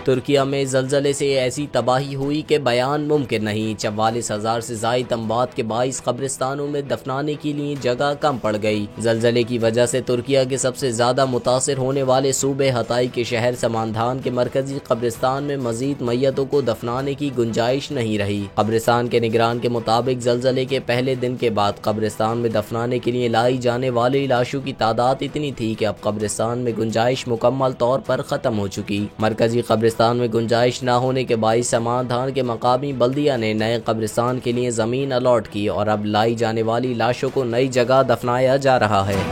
तुर्किया में जलजले से ऐसी तबाही हुई कि बयान मुमकिन नहीं। 44,000 से ज़ायद अमवात के 22 कब्रिस्तानों में दफनाने के लिए जगह कम पड़ गई। जलजले की वजह से तुर्किया के सबसे ज्यादा मुतासिर होने वाले सूबे हताई के शहर समाधान के मरकजी कब्रिस्तान में मजीद मैयतों को दफनाने की गुंजाइश नहीं रही। कब्रिस्तान के निगरान के मुताबिक जलजले के पहले दिन के बाद कब्रिस्तान में दफनाने के लिए लाई जाने वाली लाशों की तादाद इतनी थी कि अब कब्रिस्तान में गुंजाइश मुकम्मल तौर पर खत्म हो चुकी। मरकजी कब्रिस्तान में गुंजाइश न होने के बाइस समाधान के मकामी बल्दिया ने नए कब्रिस्तान के लिए जमीन अलॉट की और अब लाई जाने वाली लाशों को नई जगह दफनाया जा रहा है।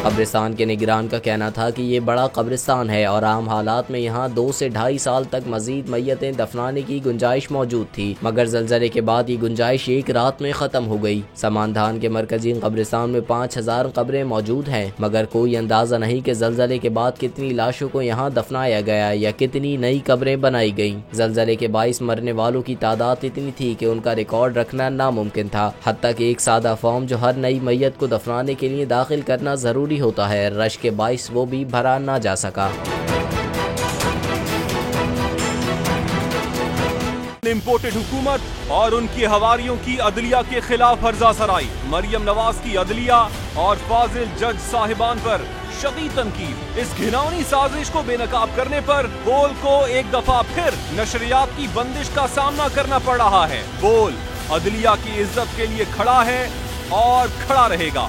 कब्रिस्तान के निगरान का कहना था कि ये बड़ा कब्रिस्तान है और आम हालात में यहाँ 2 से 2.5 साल तक मजीद मैयतें दफनाने की गुंजाइश मौजूद थी, मगर जलजले के बाद ये गुंजाइश एक रात में खत्म हो गई। समाधान के मरकजी कब्रिस्तान में 5,000 कब्रें मौजूद हैं, मगर कोई अंदाजा नहीं कि जलजले के बाद कितनी लाशों को यहाँ दफनाया गया या कितनी नई कब्रें बनाई गई। जलजले के 22 मरने वालों की तादाद इतनी थी कि उनका रिकॉर्ड रखना नामुमकिन था। हत्ता कि एक सादा फॉर्म जो हर नई मैयत को दफनाने के लिए दाखिल करना जरूरी होता है, रश के बाइस वो भी भरा ना जा सका। इम्पोर्टेड हुकूमत और उनकी हवारियों की अदलिया के खिलाफ हर्जा सराई। मरियम नवाज की अदलिया और फाजिल जज साहिबान पर शदीद तनकीद। इस घिनौनी साजिश को बेनकाब करने पर बोल को एक दफा फिर नशरियात की बंदिश का सामना करना पड़ रहा है। बोल अदलिया की इज्जत के लिए खड़ा है और खड़ा रहेगा।